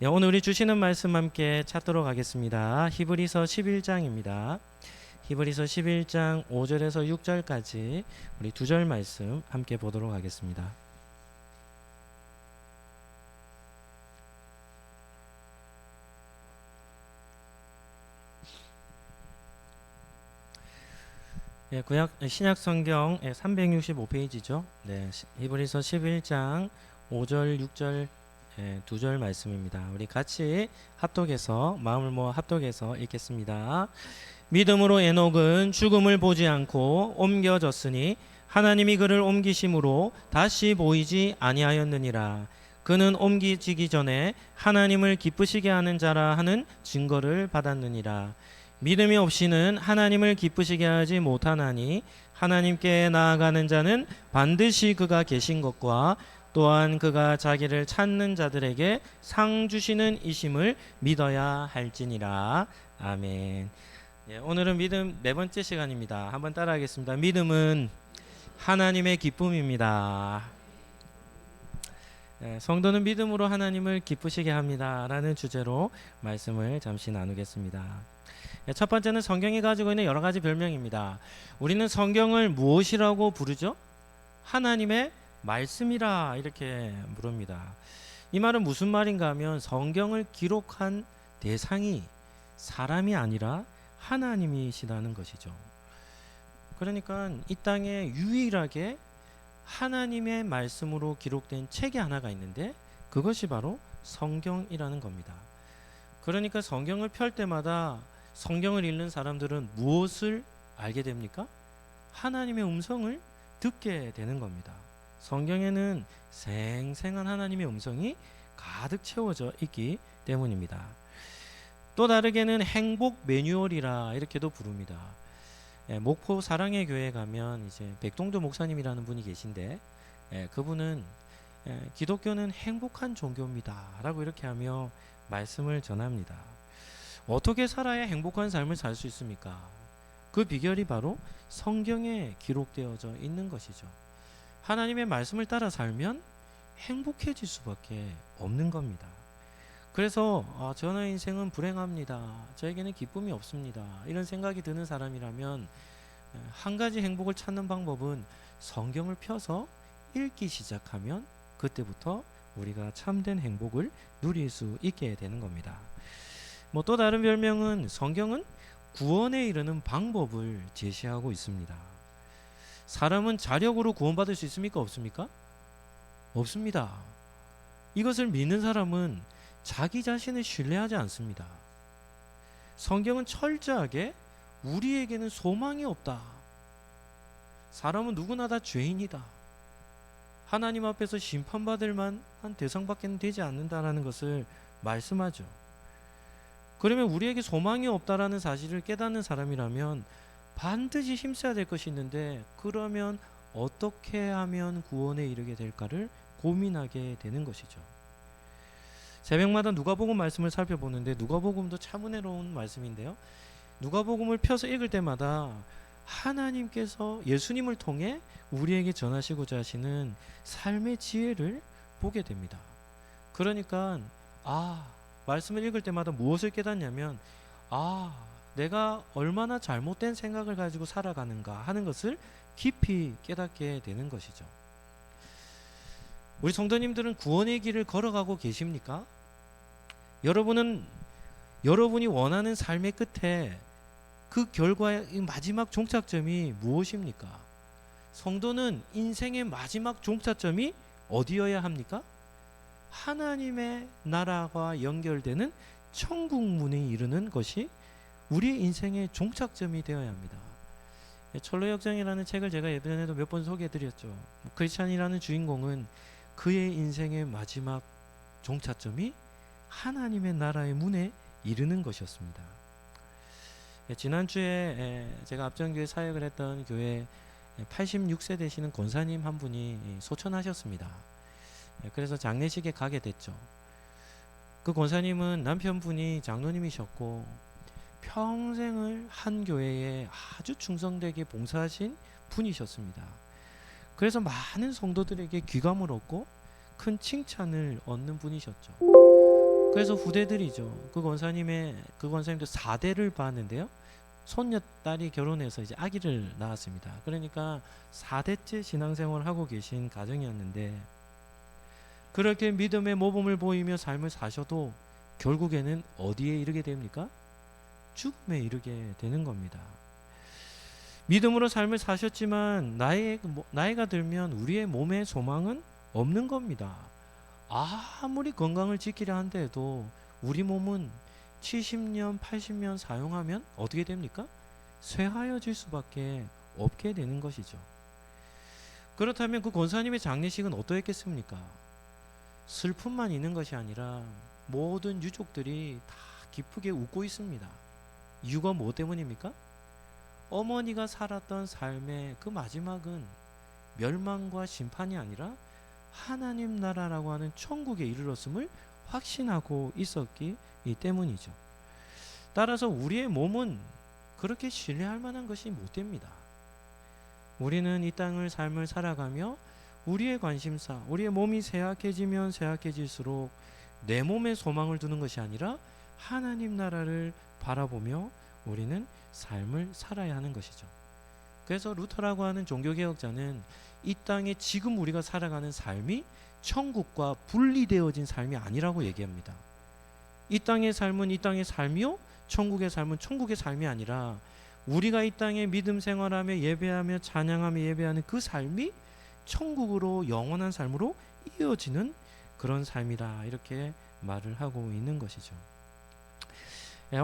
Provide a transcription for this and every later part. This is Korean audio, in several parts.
오늘 우리 주시는 말씀 함께 찾도록 하겠습니다. 히브리서 11장입니다. 히브리서 11장 5절에서 6절까지 우리 두 절 말씀 함께 보도록 하겠습니다. 구약 신약 성경 365페이지죠. 히브리서 11장 5절 6절 두 절 말씀입니다. 우리 같이 합독해서 마음을 모아 합독해서 읽겠습니다. 믿음으로 에녹은 죽음을 보지 않고 옮겨졌으니 하나님이 그를 옮기심으로 다시 보이지 아니하였느니라. 그는 옮기지기 전에 하나님을 기쁘시게 하는 자라 하는 증거를 받았느니라. 믿음이 없이는 하나님을 기쁘시게 하지 못하나니 하나님께 나아가는 자는 반드시 그가 계신 것과 또한 그가 자기를 찾는 자들에게 상 주시는 이심을 믿어야 할지니라. 아멘. 오늘은 믿음 네 번째 시간입니다. 한번 따라하겠습니다. 믿음은 하나님의 기쁨입니다. 성도는 믿음으로 하나님을 기쁘시게 합니다 라는 주제로 말씀을 잠시 나누겠습니다. 첫 번째는 성경이 가지고 있는 여러 가지 별명입니다. 우리는 성경을 무엇이라고 부르죠? 하나님의 말씀이라 이렇게 부릅니다. 이 말은 무슨 말인가 하면 성경을 기록한 대상이 사람이 아니라 하나님이시라는 것이죠. 그러니까 이 땅에 유일하게 하나님의 말씀으로 기록된 책이 하나가 있는데 그것이 바로 성경이라는 겁니다. 그러니까 성경을 펼 때마다 성경을 읽는 사람들은 무엇을 알게 됩니까? 하나님의 음성을 듣게 되는 겁니다. 성경에는 생생한 하나님의 음성이 가득 채워져 있기 때문입니다. 또 다르게는 행복 매뉴얼이라 이렇게도 부릅니다. 목포 사랑의 교회 가면 이제 백동조 목사님이라는 분이 계신데 그분은 기독교는 행복한 종교입니다라고 이렇게 하며 말씀을 전합니다. 어떻게 살아야 행복한 삶을 살 수 있습니까? 그 비결이 바로 성경에 기록되어져 있는 것이죠. 하나님의 말씀을 따라 살면 행복해질 수밖에 없는 겁니다. 그래서 저의 인생은 불행합니다. 저에게는 기쁨이 없습니다. 이런 생각이 드는 사람이라면 한 가지 행복을 찾는 방법은 성경을 펴서 읽기 시작하면 그때부터 우리가 참된 행복을 누릴 수 있게 되는 겁니다. 또 다른 별명은 성경은 구원에 이르는 방법을 제시하고 있습니다. 사람은 자력으로 구원받을 수 있습니까? 없습니까? 없습니다. 이것을 믿는 사람은 자기 자신을 신뢰하지 않습니다. 성경은 철저하게 우리에게는 소망이 없다. 사람은 누구나 다 죄인이다. 하나님 앞에서 심판받을 만한 대상밖에 되지 않는다라는 것을 말씀하죠. 그러면 우리에게 소망이 없다라는 사실을 깨닫는 사람이라면 반드시 힘써야 될 것이 있는데 그러면 어떻게 하면 구원에 이르게 될까를 고민하게 되는 것이죠. 새벽마다 누가복음 말씀을 살펴보는데 누가복음도 참 은혜로운 말씀인데요. 누가복음을 펴서 읽을 때마다 하나님께서 예수님을 통해 우리에게 전하시고자 하시는 삶의 지혜를 보게 됩니다. 그러니까 말씀을 읽을 때마다 무엇을 깨닫냐면 내가 얼마나 잘못된 생각을 가지고 살아가는가 하는 것을 깊이 깨닫게 되는 것이죠. 우리 성도님들은 구원의 길을 걸어가고 계십니까? 여러분이 원하는 삶의 끝에 그 결과의 마지막 종착점이 무엇입니까? 성도는 인생의 마지막 종착점이 어디여야 합니까? 하나님의 나라와 연결되는 천국 문에 이르는 것이 우리의 인생의 종착점이 되어야 합니다. 철로역정이라는 책을 제가 예전에도 몇 번 소개해드렸죠. 크리스찬이라는 주인공은 그의 인생의 마지막 종착점이 하나님의 나라의 문에 이르는 것이었습니다. 지난주에 제가 앞전교회 사역을 했던 교회 86세 되시는 권사님 한 분이 소천하셨습니다. 그래서 장례식에 가게 됐죠. 그 권사님은 남편분이 장로님이셨고 평생을 한 교회에 아주 충성되게 봉사하신 분이셨습니다. 그래서 많은 성도들에게 귀감을 얻고 큰 칭찬을 얻는 분이셨죠. 그래서 후대들이죠. 그 권사님도 4대를 봤는데요. 손녀딸이 결혼해서 이제 아기를 낳았습니다. 그러니까 4대째 신앙생활을 하고 계신 가정이었는데, 그렇게 믿음의 모범을 보이며 삶을 사셔도 결국에는 어디에 이르게 됩니까? 죽음에 이르게 되는 겁니다. 믿음으로 삶을 사셨지만 나이가 들면 우리의 몸의 소망은 없는 겁니다. 아무리 건강을 지키려 한다 해도 우리 몸은 70년, 80년 사용하면 어떻게 됩니까? 쇠하여질 수밖에 없게 되는 것이죠. 그렇다면 그 권사님의 장례식은 어떠했겠습니까? 슬픔만 있는 것이 아니라 모든 유족들이 다 기쁘게 웃고 있습니다. 이유가 뭐 때문입니까? 어머니가 살았던 삶의 그 마지막은 멸망과 심판이 아니라 하나님 나라라고 하는 천국에 이르렀음을 확신하고 있었기 때문이죠. 따라서 우리의 몸은 그렇게 신뢰할 만한 것이 못 됩니다. 우리는 이 땅을 삶을 살아가며 우리의 관심사, 우리의 몸이 쇠약해지면 쇠약해질수록 내 몸에 소망을 두는 것이 아니라 하나님 나라를 바라보며 우리는 삶을 살아야 하는 것이죠. 그래서 루터라고 하는 종교개혁자는 이 땅에 지금 우리가 살아가는 삶이 천국과 분리되어진 삶이 아니라고 얘기합니다. 이 땅의 삶은 이 땅의 삶이요, 천국의 삶은 천국의 삶이 아니라 우리가 이 땅에 믿음 생활하며 예배하며 찬양하며 예배하는 그 삶이 천국으로 영원한 삶으로 이어지는 그런 삶이다, 이렇게 말을 하고 있는 것이죠.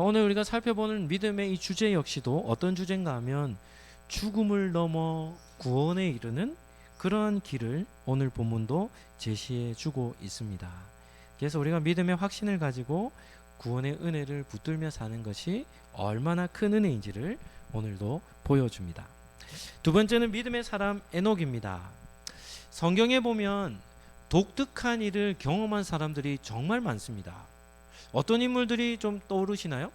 오늘 우리가 살펴보는 믿음의 이 주제 역시도 어떤 주제인가 하면 죽음을 넘어 구원에 이르는 그러한 길을 오늘 본문도 제시해 주고 있습니다. 그래서 우리가 믿음의 확신을 가지고 구원의 은혜를 붙들며 사는 것이 얼마나 큰 은혜인지를 오늘도 보여줍니다. 두 번째는 믿음의 사람 에녹입니다. 성경에 보면 독특한 일을 경험한 사람들이 정말 많습니다. 어떤 인물들이 좀 떠오르시나요?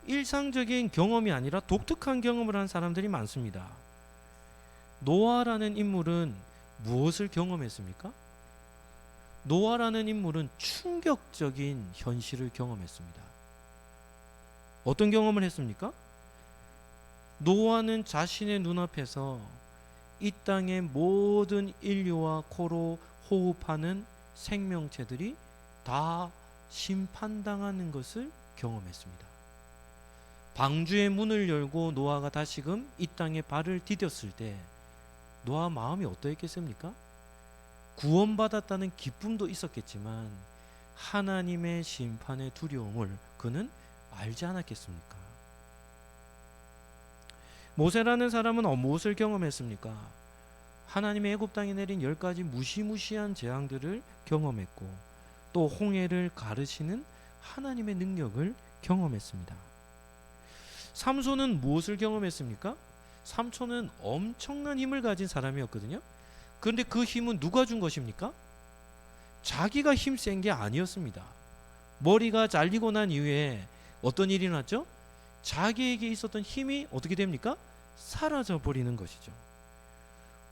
일상적인 경험이 아니라 독특한 경험을 한 사람들이 많습니다. 노아라는 인물은 무엇을 경험했습니까? 노아라는 인물은 충격적인 현실을 경험했습니다. 어떤 경험을 했습니까? 노아는 자신의 눈앞에서 이 땅의 모든 인류와 코로 호흡하는 생명체들이 다 심판당하는 것을 경험했습니다. 방주의 문을 열고 노아가 다시금 이 땅에 발을 디뎠을 때 노아 마음이 어떠했겠습니까? 구원받았다는 기쁨도 있었겠지만 하나님의 심판의 두려움을 그는 알지 않았겠습니까? 모세라는 사람은 무엇을 경험했습니까? 하나님의 애굽 땅에 내린 10가지 무시무시한 재앙들을 경험했고 또 홍해를 가르시는 하나님의 능력을 경험했습니다. 삼손은 무엇을 경험했습니까? 삼손은 엄청난 힘을 가진 사람이었거든요. 그런데 그 힘은 누가 준 것입니까? 자기가 힘센 게 아니었습니다. 머리가 잘리고 난 이후에 어떤 일이 났죠? 자기에게 있었던 힘이 어떻게 됩니까? 사라져 버리는 것이죠.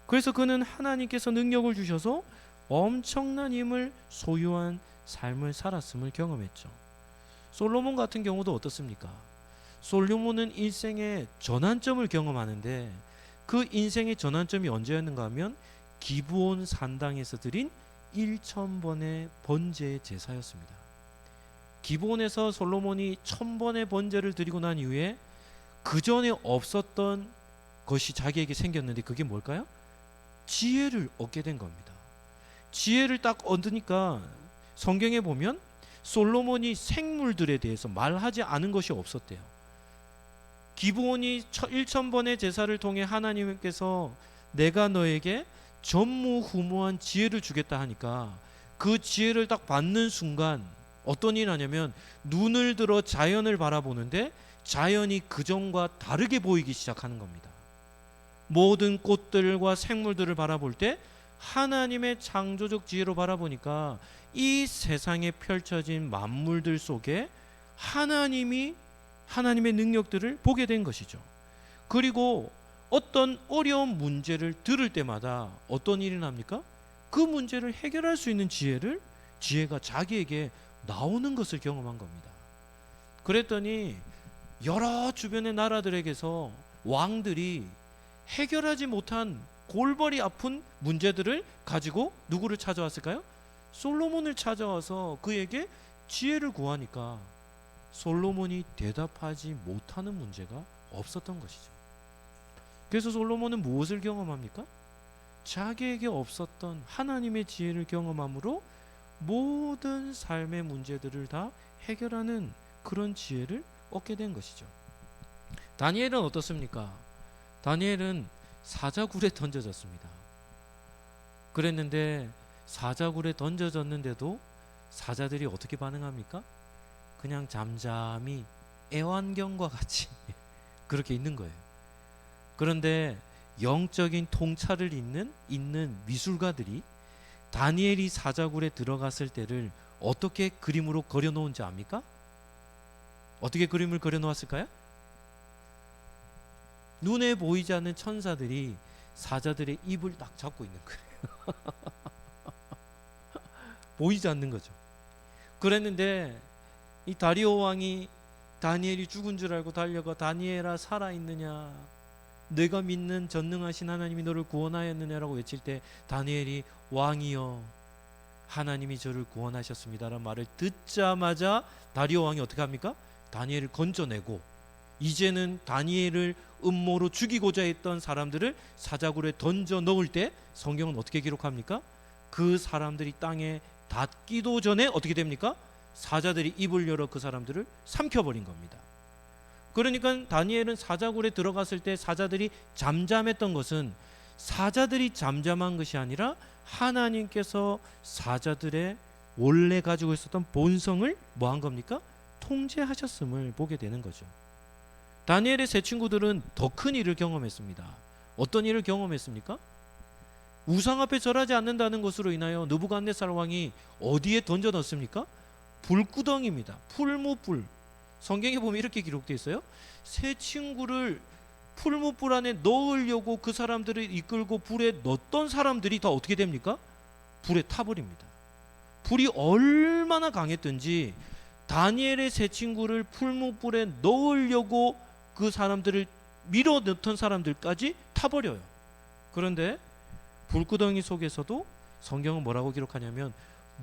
그래서 그는 하나님께서 능력을 주셔서 엄청난 힘을 소유한 삶을 살았음을 경험했죠. 솔로몬 같은 경우도 어떻습니까? 솔로몬은 일생의 전환점을 경험하는데 그 인생의 전환점이 언제였는가 하면 기브온 산당에서 드린 1000번의 번제 제사였습니다. 기브온에서 솔로몬이 1000번의 번제를 드리고 난 이후에 그 전에 없었던 것이 자기에게 생겼는데 그게 뭘까요? 지혜를 얻게 된 겁니다. 지혜를 딱 얻으니까 성경에 보면 솔로몬이 생물들에 대해서 말하지 않은 것이 없었대요. 기브온이 1000번의 제사를 통해 하나님께서 내가 너에게 전무후무한 지혜를 주겠다 하니까 그 지혜를 딱 받는 순간 어떤 일이 나냐면 눈을 들어 자연을 바라보는데 자연이 그전과 다르게 보이기 시작하는 겁니다. 모든 꽃들과 생물들을 바라볼 때 하나님의 창조적 지혜로 바라보니까 이 세상에 펼쳐진 만물들 속에 하나님의 능력들을 보게 된 것이죠. 그리고 어떤 어려운 문제를 들을 때마다 어떤 일이 납니까? 그 문제를 해결할 수 있는 지혜가 자기에게 나오는 것을 경험한 겁니다. 그랬더니 여러 주변의 나라들에게서 왕들이 해결하지 못한 골머리 아픈 문제들을 가지고 누구를 찾아왔을까요? 솔로몬을 찾아와서 그에게 지혜를 구하니까 솔로몬이 대답하지 못하는 문제가 없었던 것이죠. 그래서 솔로몬은 무엇을 경험합니까? 자기에게 없었던 하나님의 지혜를 경험함으로 모든 삶의 문제들을 다 해결하는 그런 지혜를 얻게 된 것이죠. 다니엘은 어떻습니까? 다니엘은 사자굴에 던져졌습니다. 그랬는데 사자굴에 던져졌는데도 사자들이 어떻게 반응합니까? 그냥 잠잠히 애완견과 같이 그렇게 있는 거예요. 그런데 영적인 통찰을 있는 미술가들이 다니엘이 사자굴에 들어갔을 때를 어떻게 그림으로 그려놓은지 압니까? 어떻게 그림을 그려놓았을까요? 눈에 보이지 않는 천사들이 사자들의 입을 딱 잡고 있는 거예요. 보이지 않는 거죠. 그랬는데 이 다리오 왕이 다니엘이 죽은 줄 알고 달려가 다니엘아 살아있느냐, 내가 믿는 전능하신 하나님이 너를 구원하였느냐라고 외칠 때 다니엘이 왕이여 하나님이 저를 구원하셨습니다라는 말을 듣자마자 다리오 왕이 어떻게 합니까? 다니엘을 건져내고 이제는 다니엘을 음모로 죽이고자 했던 사람들을 사자굴에 던져 넣을 때 성경은 어떻게 기록합니까? 그 사람들이 땅에 닿기도 전에 어떻게 됩니까? 사자들이 입을 열어 그 사람들을 삼켜버린 겁니다. 그러니까 다니엘은 사자굴에 들어갔을 때 사자들이 잠잠했던 것은 사자들이 잠잠한 것이 아니라 하나님께서 사자들의 원래 가지고 있었던 본성을 뭐 한 겁니까? 통제하셨음을 보게 되는 거죠. 다니엘의 세 친구들은 더 큰 일을 경험했습니다. 어떤 일을 경험했습니까? 우상 앞에 절하지 않는다는 것으로 인하여 느부갓네살 왕이 어디에 던져 넣습니까? 불구덩이입니다. 풀무불. 성경에 보면 이렇게 기록되어 있어요. 세 친구를 풀무불 안에 넣으려고 그 사람들을 이끌고 불에 넣었던 사람들이 다 어떻게 됩니까? 불에 타버립니다. 불이 얼마나 강했든지 다니엘의 세 친구를 풀무불에 넣으려고 그 사람들을 밀어 넣던 사람들까지 타버려요. 그런데 불구덩이 속에서도 성경은 뭐라고 기록하냐면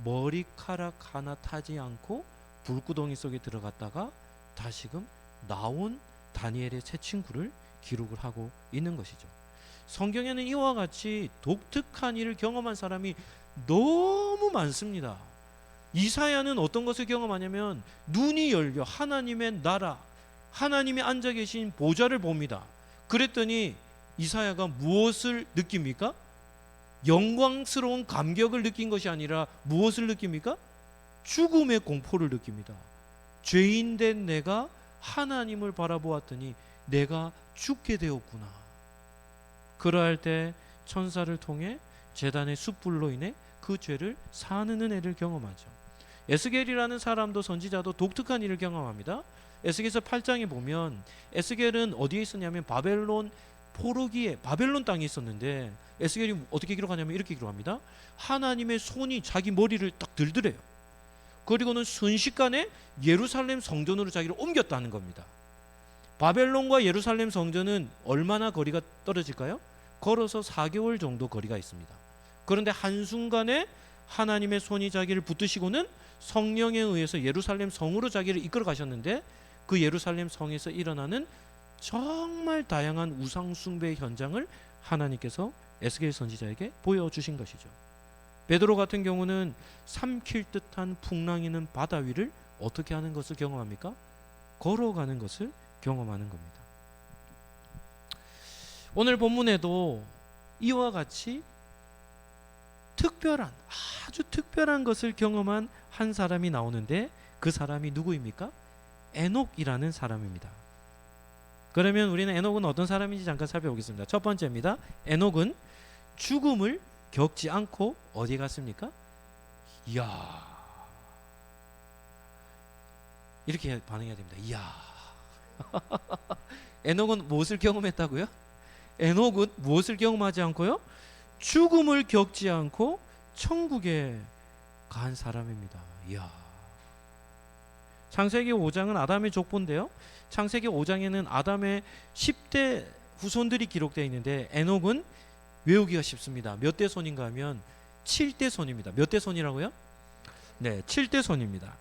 머리카락 하나 타지 않고 불구덩이 속에 들어갔다가 다시금 나온 다니엘의 세 친구를 기록을 하고 있는 것이죠. 성경에는 이와 같이 독특한 일을 경험한 사람이 너무 많습니다. 이사야는 어떤 것을 경험하냐면 눈이 열려 하나님의 나라, 하나님이 앉아 계신 보좌를 봅니다. 그랬더니 이사야가 무엇을 느낍니까? 영광스러운 감격을 느낀 것이 아니라 무엇을 느낍니까? 죽음의 공포를 느낍니다. 죄인된 내가 하나님을 바라보았더니 내가 죽게 되었구나. 그러할 때 천사를 통해 제단의 숯불로 인해 그 죄를 사는 은혜를 경험하죠. 에스겔이라는 사람도 선지자도 독특한 일을 경험합니다. 에스겔서 8장에 보면 에스겔은 어디에 있었냐면 바벨론 포로기에 바벨론 땅에 있었는데 에스겔이 어떻게 기록하냐면 이렇게 기록합니다. 하나님의 손이 자기 머리를 딱 들더래요. 그리고는 순식간에 예루살렘 성전으로 자기를 옮겼다는 겁니다. 바벨론과 예루살렘 성전은 얼마나 거리가 떨어질까요? 걸어서 4개월 정도 거리가 있습니다. 그런데 한순간에 하나님의 손이 자기를 붙드시고는 성령에 의해서 예루살렘 성으로 자기를 이끌어 가셨는데 그 예루살렘 성에서 일어나는 정말 다양한 우상 숭배의 현장을 하나님께서 에스겔 선지자에게 보여주신 것이죠. 베드로 같은 경우는 삼킬 듯한 풍랑이는 바다 위를 어떻게 하는 것을 경험합니까? 걸어가는 것을 경험하는 겁니다. 오늘 본문에도 이와 같이 특별한 아주 특별한 것을 경험한 한 사람이 나오는데 그 사람이 누구입니까? 에녹이라는 사람입니다. 그러면 우리는 에녹은 어떤 사람인지 잠깐 살펴보겠습니다. 첫 번째입니다. 에녹은 죽음을 겪지 않고 어디에 갔습니까? 이야, 이렇게 반응해야 됩니다. 이야. 에녹은 무엇을 경험했다고요? 에녹은 무엇을 경험하지 않고요? 죽음을 겪지 않고 천국에 간 사람입니다. 이야. 창세기 5장은 아담의 족보인데요. 창세기 5장에는 아담의 10대 후손들이 기록되어 있는데 에녹은 외우기가 쉽습니다. 몇 대 손인가 하면 7대 손입니다. 몇 대 손이라고요? 네, 7대 손입니다.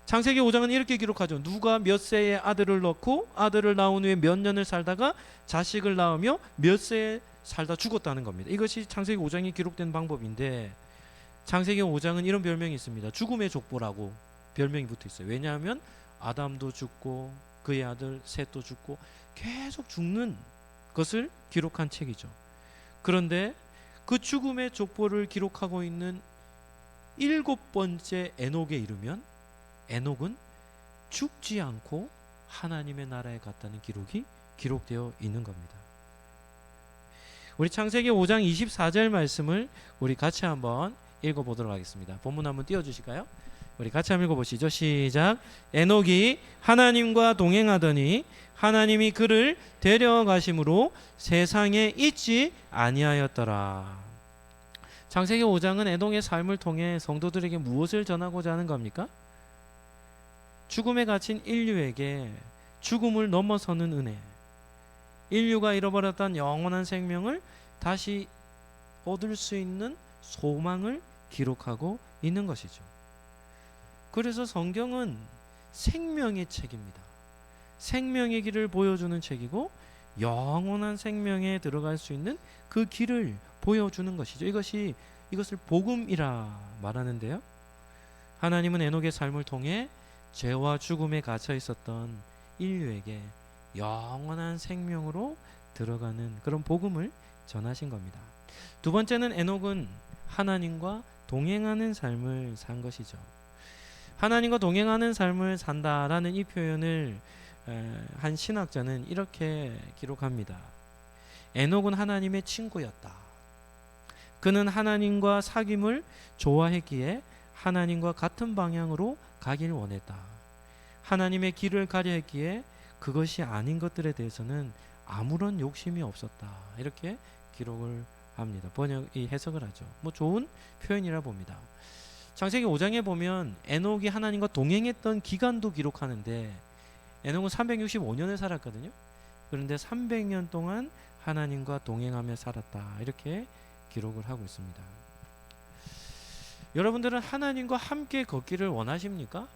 창세기 5장은 이렇게 기록하죠. 누가 몇 세에 아들을 낳고 아들을 낳은 후에 몇 년을 살다가 자식을 낳으며 몇 세에 살다 죽었다는 겁니다. 이것이 창세기 5장에 기록된 방법인데 창세기 5장은 이런 별명이 있습니다. 죽음의 족보라고 별명이 붙어 있어요. 왜냐하면 아담도 죽고 그의 아들 셋도 죽고 계속 죽는 것을 기록한 책이죠. 그런데 그 죽음의 족보를 기록하고 있는 7번째 에녹에 이르면 에녹은 죽지 않고 하나님의 나라에 갔다는 기록이 기록되어 있는 겁니다. 우리 창세기 5장 24절 말씀을 우리 같이 한번 읽어보도록 하겠습니다. 본문 한번 띄워주실까요? 우리 같이 한번 읽어보시죠. 시작. 에녹이 하나님과 동행하더니 하나님이 그를 데려가심으로 세상에 있지 아니하였더라. 창세기 5장은 에녹의 삶을 통해 성도들에게 무엇을 전하고자 하는 겁니까? 죽음에 갇힌 인류에게 죽음을 넘어서는 은혜, 인류가 잃어버렸던 영원한 생명을 다시 얻을 수 있는 소망을 기록하고 있는 것이죠. 그래서 성경은 생명의 책입니다. 생명의 길을 보여주는 책이고 영원한 생명에 들어갈 수 있는 그 길을 보여주는 것이죠. 이것을 복음이라 말하는데요. 하나님은 에녹의 삶을 통해 죄와 죽음에 갇혀 있었던 인류에게 영원한 생명으로 들어가는 그런 복음을 전하신 겁니다. 두 번째는 에녹은 하나님과 동행하는 삶을 산 것이죠. 하나님과 동행하는 삶을 산다라는 이 표현을 한 신학자는 이렇게 기록합니다. 에녹은 하나님의 친구였다. 그는 하나님과 사귐을 좋아했기에 하나님과 같은 방향으로 가길 원했다. 하나님의 길을 가려 했기에 그것이 아닌 것들에 대해서는 아무런 욕심이 없었다. 이렇게 기록을 합니다. 번역이 해석을 하죠. 좋은 표현이라 봅니다. 창세기 5장에 보면 에녹이 하나님과 동행했던 기간도 기록하는데 에녹은 365년을 살았거든요. 그런데 300년 동안 하나님과 동행하며 살았다. 이렇게 기록을 하고 있습니다. 여러분들은 하나님과 함께 걷기를 원하십니까?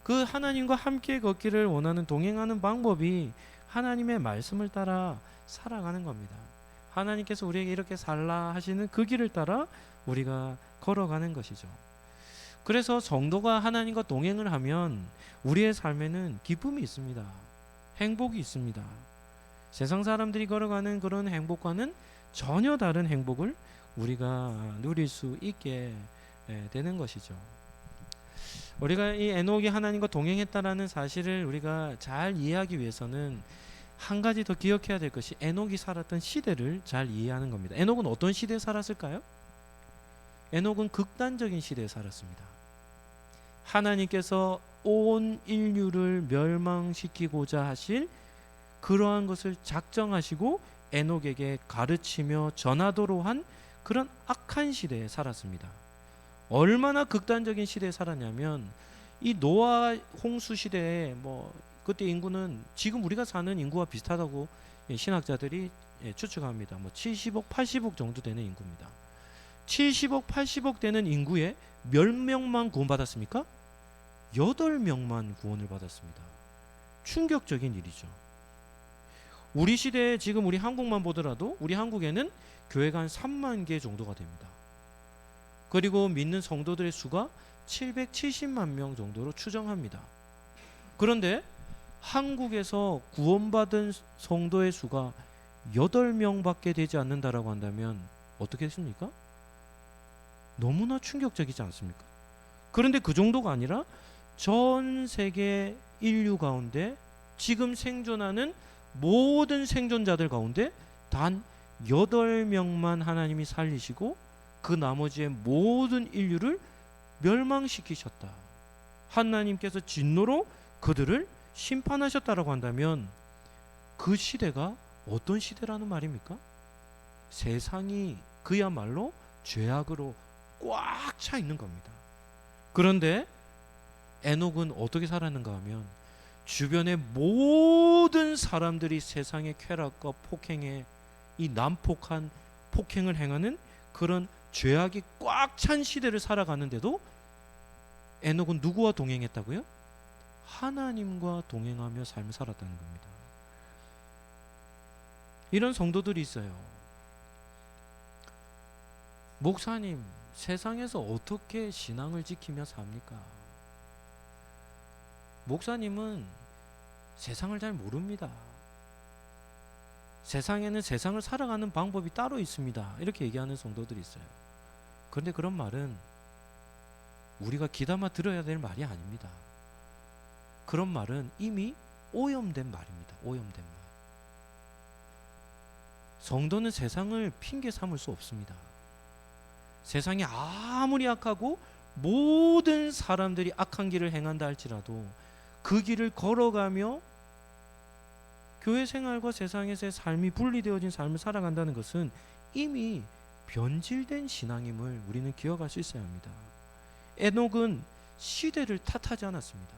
그 하나님과 함께 걷기를 원하는 동행하는 방법이 하나님의 말씀을 따라 살아가는 겁니다. 하나님께서 우리에게 이렇게 살라 하시는 그 길을 따라 우리가 걸어가는 것이죠. 그래서 성도가 하나님과 동행을 하면 우리의 삶에는 기쁨이 있습니다. 행복이 있습니다. 세상 사람들이 걸어가는 그런 행복과는 전혀 다른 행복을 우리가 누릴 수 있게 되는 것이죠. 우리가 이 에녹이 하나님과 동행했다라는 사실을 우리가 잘 이해하기 위해서는 한 가지 더 기억해야 될 것이 에녹이 살았던 시대를 잘 이해하는 겁니다. 에녹은 어떤 시대에 살았을까요? 에녹은 극단적인 시대에 살았습니다. 하나님께서 온 인류를 멸망시키고자 하실 그러한 것을 작정하시고 에녹에게 가르치며 전하도록 한 그런 악한 시대에 살았습니다. 얼마나 극단적인 시대에 살았냐면 이 노아 홍수 시대에 그때 인구는 지금 우리가 사는 인구와 비슷하다고 신학자들이 추측합니다. 70억, 80억 정도 되는 인구입니다. 70억, 80억 되는 인구에 몇 명만 구원받았습니까? 8명만 구원을 받았습니다. 충격적인 일이죠. 우리 시대에 지금 우리 한국만 보더라도 우리 한국에는 교회가 한 3만 개 정도가 됩니다. 그리고 믿는 성도들의 수가 770만 명 정도로 추정합니다. 그런데 한국에서 구원받은 성도의 수가 8명밖에 되지 않는다라고 한다면 어떻게 했습니까? 너무나 충격적이지 않습니까? 그런데 그 정도가 아니라 전 세계 인류 가운데 지금 생존하는 모든 생존자들 가운데 단 8명만 하나님이 살리시고 그 나머지의 모든 인류를 멸망시키셨다. 하나님께서 진노로 그들을 심판하셨다라고 한다면 그 시대가 어떤 시대라는 말입니까? 세상이 그야말로 죄악으로 꽉 차 있는 겁니다. 그런데 에녹은 어떻게 살았는가 하면 주변의 모든 사람들이 세상의 쾌락과 폭행에 이 난폭한 폭행을 행하는 그런 죄악이 꽉 찬 시대를 살아가는데도 에녹은 누구와 동행했다고요? 하나님과 동행하며 삶을 살았다는 겁니다. 이런 성도들이 있어요. 목사님, 세상에서 어떻게 신앙을 지키며 삽니까? 목사님은 세상을 잘 모릅니다. 세상에는 세상을 살아가는 방법이 따로 있습니다. 이렇게 얘기하는 성도들이 있어요. 그런데 그런 말은 우리가 귀담아 들어야 될 말이 아닙니다. 그런 말은 이미 오염된 말입니다. 오염된 말. 성도는 세상을 핑계 삼을 수 없습니다. 세상이 아무리 악하고 모든 사람들이 악한 길을 행한다 할지라도 그 길을 걸어가며 교회 생활과 세상에서의 삶이 분리되어진 삶을 살아간다는 것은 이미 변질된 신앙임을 우리는 기억할 수 있어야 합니다. 에녹은 시대를 탓하지 않았습니다.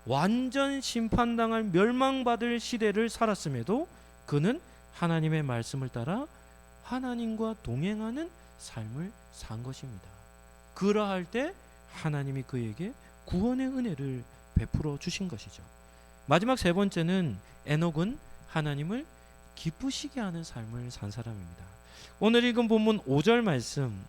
완전 심판당할 멸망받을 시대를 살았음에도 그는 하나님의 말씀을 따라 하나님과 동행하는 삶을 산 것입니다. 그러할 때 하나님이 그에게 구원의 은혜를 베풀어 주신 것이죠. 마지막 세 번째는 에녹은 하나님을 기쁘시게 하는 삶을 산 사람입니다. 오늘 읽은 본문 5절 말씀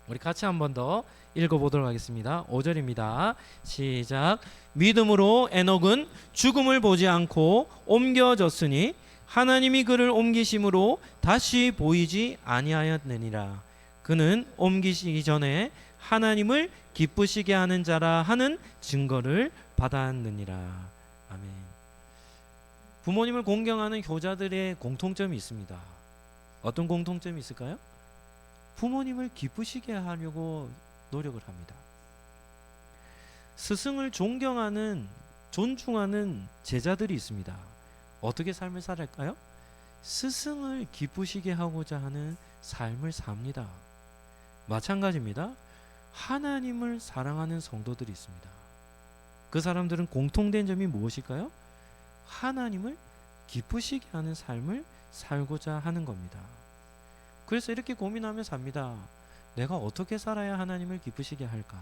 우리 같이 한 번 더 읽어보도록 하겠습니다. 5절입니다. 시작. 믿음으로 에녹은 죽음을 보지 않고 옮겨졌으니 하나님이 그를 옮기심으로 다시 보이지 아니하였느니라. 그는 옮기시기 전에 하나님을 기쁘시게 하는 자라 하는 증거를 받았느니라. 아멘. 부모님을 공경하는 효자들의 공통점이 있습니다. 어떤 공통점이 있을까요? 부모님을 기쁘시게 하려고 노력을 합니다. 스승을 존경하는, 존중하는 제자들이 있습니다. 어떻게 삶을 살아갈까요? 스승을 기쁘시게 하고자 하는 삶을 삽니다. 마찬가지입니다. 하나님을 사랑하는 성도들이 있습니다. 그 사람들은 공통된 점이 무엇일까요? 하나님을 기쁘시게 하는 삶을 살고자 하는 겁니다. 그래서 이렇게 고민하며 삽니다. 내가 어떻게 살아야 하나님을 기쁘시게 할까?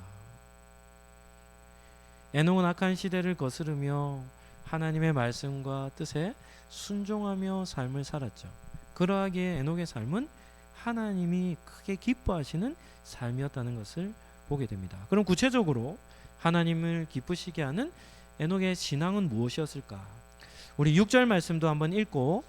에녹은 악한 시대를 거스르며 하나님의 말씀과 뜻에 순종하며 삶을 살았죠. 그러하기에 에녹의 삶은 하나님이 크게 기뻐하시는 삶이었다는 것을 보게 됩니다. 그럼 구체적으로 하나님을 기쁘시게 하는 에녹의 신앙은 무엇이었을까? 우리 6절 말씀도 한번 읽고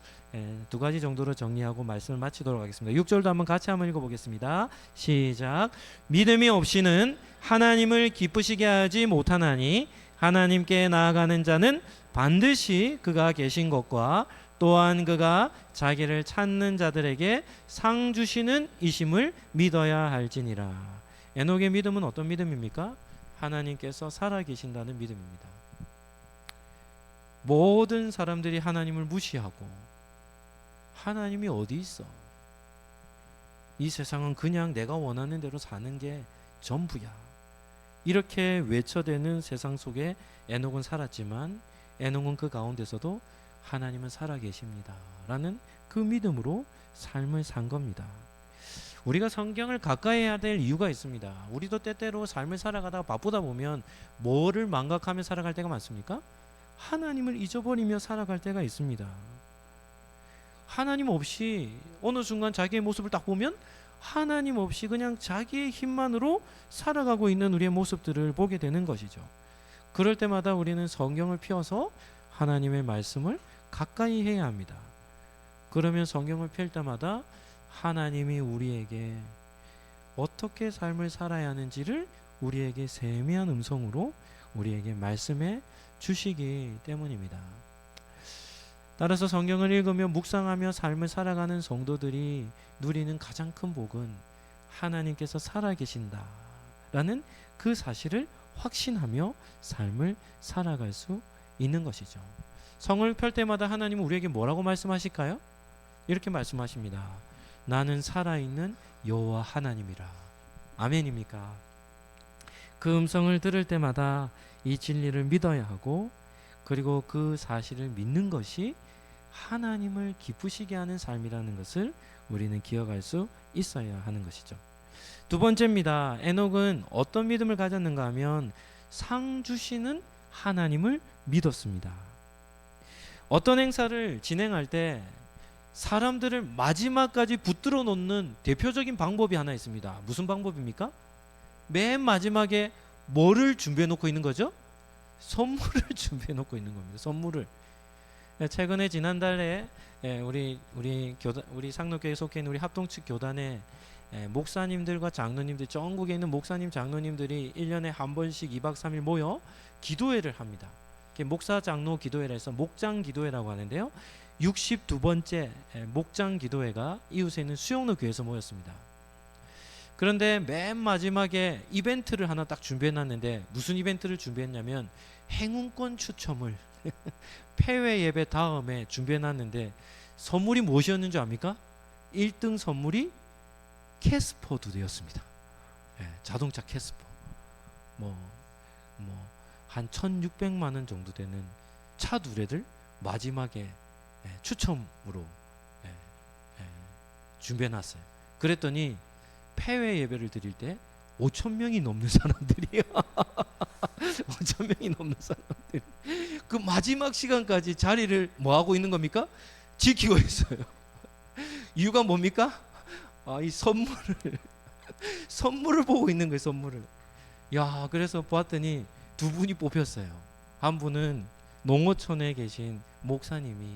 두 가지 정도로 정리하고 말씀을 마치도록 하겠습니다. 6절도 한번 같이 한번 읽어보겠습니다. 시작. 믿음이 없이는 하나님을 기쁘시게 하지 못하나니 하나님께 나아가는 자는 반드시 그가 계신 것과 또한 그가 자기를 찾는 자들에게 상 주시는 이심을 믿어야 할지니라. 에녹의 믿음은 어떤 믿음입니까? 하나님께서 살아계신다는 믿음입니다. 모든 사람들이 하나님을 무시하고 하나님이 어디 있어? 이 세상은 그냥 내가 원하는 대로 사는 게 전부야. 이렇게 외쳐대는 세상 속에 에녹은 살았지만 에녹은 그 가운데서도 하나님은 살아계십니다 라는 그 믿음으로 삶을 산 겁니다. 우리가 성경을 가까이 해야 될 이유가 있습니다. 우리도 때때로 삶을 살아가다가 바쁘다 보면 뭐를 망각하며 살아갈 때가 많습니까? 하나님을 잊어버리며 살아갈 때가 있습니다. 하나님 없이 어느 순간 자기의 모습을 딱 보면 하나님 없이 그냥 자기의 힘만으로 살아가고 있는 우리의 모습들을 보게 되는 것이죠. 그럴 때마다 우리는 성경을 펴서 하나님의 말씀을 가까이 해야 합니다. 그러면 성경을 펼 때마다 하나님이 우리에게 어떻게 삶을 살아야 하는지를 우리에게 세미한 음성으로 우리에게 말씀해 주시기 때문입니다. 따라서 성경을 읽으며 묵상하며 삶을 살아가는 성도들이 누리는 가장 큰 복은 하나님께서 살아계신다라는 그 사실을 확신하며 삶을 살아갈 수 있는 것이죠. 성을 펼 때마다 하나님은 우리에게 뭐라고 말씀하실까요? 이렇게 말씀하십니다. 나는 살아있는 여호와 하나님이라. 아멘입니까? 그 음성을 들을 때마다 이 진리를 믿어야 하고, 그리고 그 사실을 믿는 것이 하나님을 기쁘시게 하는 삶이라는 것을 우리는 기억할 수 있어야 하는 것이죠. 두 번째입니다. 에녹은 어떤 믿음을 가졌는가 하면 상 주시는 하나님을 믿었습니다. 어떤 행사를 진행할 때 사람들을 마지막까지 붙들어 놓는 대표적인 방법이 하나 있습니다. 무슨 방법입니까? 맨 마지막에 뭐를 준비해 놓고 있는 거죠? 선물을 준비해 놓고 있는 겁니다. 선물을. 최근에 지난달에 우리 상록교회 속해 있는 우리 합동측 교단에 목사님들과 장로님들, 전국에 있는 목사님 장로님들이 1년에 한 번씩 2박 3일 모여 기도회를 합니다. 목사 장로 기도회를 해서 목장 기도회라고 하는데요, 62번째 목장 기도회가 이웃에 있는 수영로 교회에서 모였습니다. 그런데 맨 마지막에 이벤트를 하나 딱 준비해 놨는데, 무슨 이벤트를 준비했냐면 행운권 추첨을 폐회 예배 다음에 준비해 놨는데, 선물이 무엇이었는 줄 압니까? 1등 선물이 캐스퍼 2대였습니다. 자동차 캐스퍼. 한 1,600만 원 정도 되는 차 2대를 마지막에 추첨으로 준비해 놨어요. 그랬더니 폐회 예배를 드릴 때 5,000명이 넘는 사람들이요. 5,000명이 넘는 사람들이 그 마지막 시간까지 자리를 뭐 하고 있는 겁니까? 지키고 있어요. 이유가 뭡니까? 이 선물을 보고 있는 거예요. 선물을. 야, 그래서 보았더니 2분이 뽑혔어요. 한 분은 농어촌에 계신 목사님이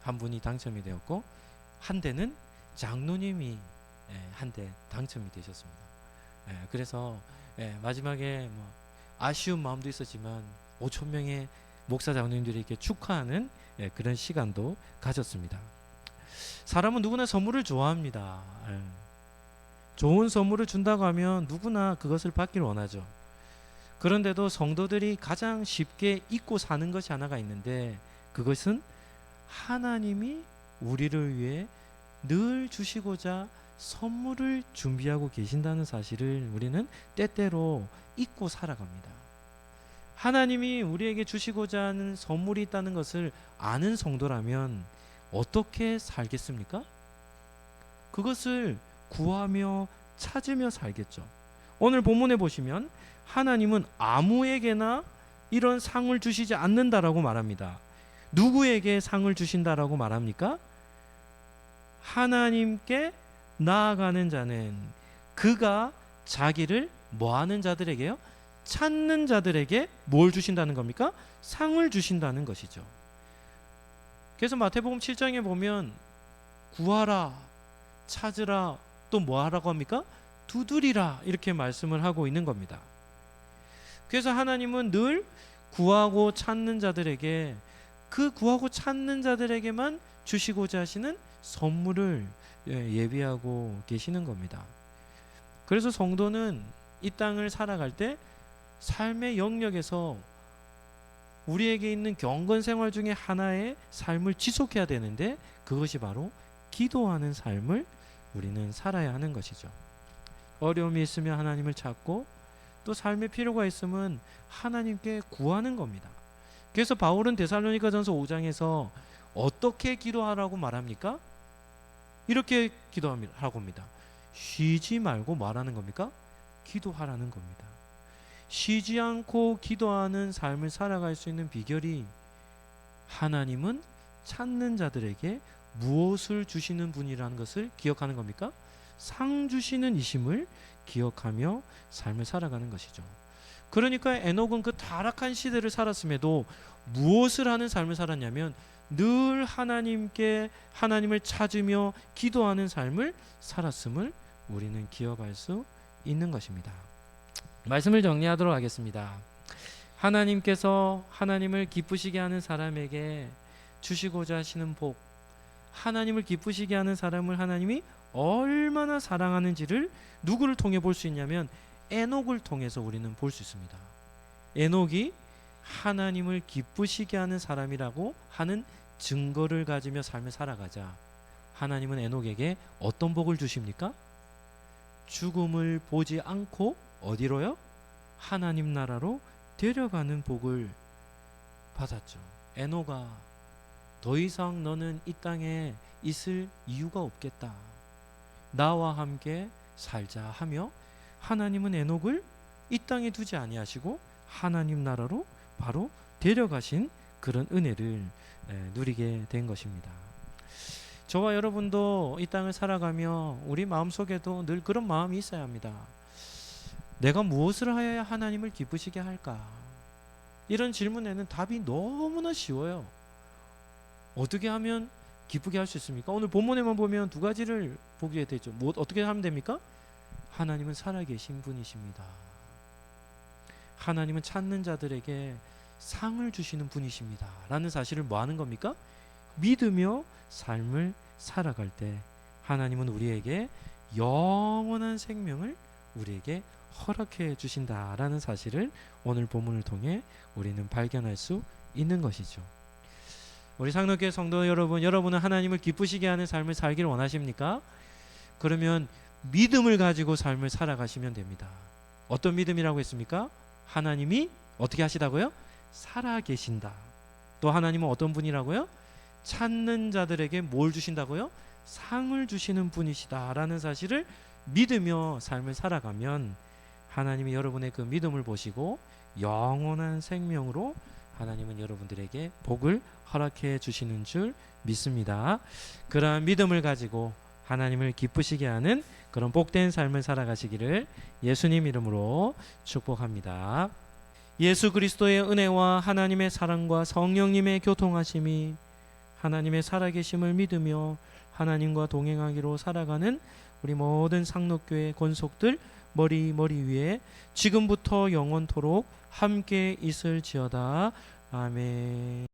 한 분이 당첨이 되었고, 한 대는 장로님이 한 대 당첨이 되셨습니다. 그래서 마지막에 아쉬운 마음도 있었지만 5,000명의 목사 장로님들이 이렇게 축하하는 그런 시간도 가졌습니다. 사람은 누구나 선물을 좋아합니다. 좋은 선물을 준다고 하면 누구나 그것을 받기를 원하죠. 그런데도 성도들이 가장 쉽게 잊고 사는 것이 하나가 있는데, 그것은 하나님이 우리를 위해 늘 주시고자 선물을 준비하고 계신다는 사실을 우리는 때때로 잊고 살아갑니다. 하나님이 우리에게 주시고자 하는 선물이 있다는 것을 아는 성도라면 어떻게 살겠습니까? 그것을 구하며 찾으며 살겠죠. 오늘 본문에 보시면 하나님은 아무에게나 이런 상을 주시지 않는다라고 말합니다. 누구에게 상을 주신다라고 말합니까? 하나님께 나아가는 자는 그가 자기를 뭐하는 자들에게요? 찾는 자들에게 뭘 주신다는 겁니까? 상을 주신다는 것이죠. 그래서 마태복음 7장에 보면 구하라, 찾으라, 또 뭐하라고 합니까? 두드리라, 이렇게 말씀을 하고 있는 겁니다. 그래서 하나님은 늘 구하고 찾는 자들에게, 그 구하고 찾는 자들에게만 주시고자 하시는 선물을 예비하고 계시는 겁니다. 그래서 성도는 이 땅을 살아갈 때 삶의 영역에서 우리에게 있는 경건 생활 중에 하나의 삶을 지속해야 되는데, 그것이 바로 기도하는 삶을 우리는 살아야 하는 것이죠. 어려움이 있으면 하나님을 찾고, 또 삶의 필요가 있으면 하나님께 구하는 겁니다. 그래서 바울은 데살로니가전서 5장에서 어떻게 기도하라고 말합니까? 이렇게 기도하라고 합니다. 쉬지 말고 말하는 겁니까? 기도하라는 겁니다. 쉬지 않고 기도하는 삶을 살아갈 수 있는 비결이, 하나님은 찾는 자들에게 무엇을 주시는 분이라는 것을 기억하는 겁니까? 상 주시는 이심을 기억하며 삶을 살아가는 것이죠. 그러니까 에녹은 그 타락한 시대를 살았음에도 무엇을 하는 삶을 살았냐면 늘 하나님을 찾으며 기도하는 삶을 살았음을 우리는 기억할 수 있는 것입니다. 말씀을 정리하도록 하겠습니다. 하나님께서 하나님을 기쁘시게 하는 사람에게 주시고자 하시는 복, 하나님을 기쁘시게 하는 사람을 하나님이 얼마나 사랑하는지를 누구를 통해 볼 수 있냐면 에녹을 통해서 우리는 볼 수 있습니다. 에녹이 하나님을 기쁘시게 하는 사람이라고 하는 증거를 가지며 삶을 살아가자 하나님은 에녹에게 어떤 복을 주십니까? 죽음을 보지 않고 어디로요? 하나님 나라로 데려가는 복을 받았죠. 에노가 더 이상 너는 이 땅에 있을 이유가 없겠다. 나와 함께 살자 하며 하나님은 에녹을 이 땅에 두지 아니하시고 하나님 나라로 바로 데려가신 그런 은혜를 누리게 된 것입니다. 저와 여러분도 이 땅을 살아가며 우리 마음속에도 늘 그런 마음이 있어야 합니다. 내가 무엇을 하여야 하나님을 기쁘시게 할까? 이런 질문에는 답이 너무나 쉬워요. 어떻게 하면 기쁘게 할 수 있습니까? 오늘 본문에만 보면 두 가지를 보게 되죠. 어떻게 하면 됩니까? 하나님은 살아계신 분이십니다. 하나님은 찾는 자들에게 상을 주시는 분이십니다. 라는 사실을 뭐 하는 겁니까? 믿으며 삶을 살아갈 때 하나님은 우리에게 영원한 생명을 우리에게 허락해 주신다라는 사실을 오늘 본문을 통해 우리는 발견할 수 있는 것이죠. 우리 상록교회 성도 여러분, 여러분은 하나님을 기쁘시게 하는 삶을 살기를 원하십니까? 그러면 믿음을 가지고 삶을 살아가시면 됩니다. 어떤 믿음이라고 했습니까? 하나님이 어떻게 하시다고요? 살아계신다. 또 하나님은 어떤 분이라고요? 찾는 자들에게 뭘 주신다고요? 상을 주시는 분이시다라는 사실을 믿으며 삶을 살아가면 하나님이 여러분의 그 믿음을 보시고 영원한 생명으로 하나님은 여러분들에게 복을 허락해 주시는 줄 믿습니다. 그러한 믿음을 가지고 하나님을 기쁘시게 하는 그런 복된 삶을 살아가시기를 예수님 이름으로 축복합니다. 예수 그리스도의 은혜와 하나님의 사랑과 성령님의 교통하심이 하나님의 살아계심을 믿으며 하나님과 동행하기로 살아가는 우리 모든 상록교회 권속들 머리 위에 지금부터 영원토록 함께 있을지어다. 아멘.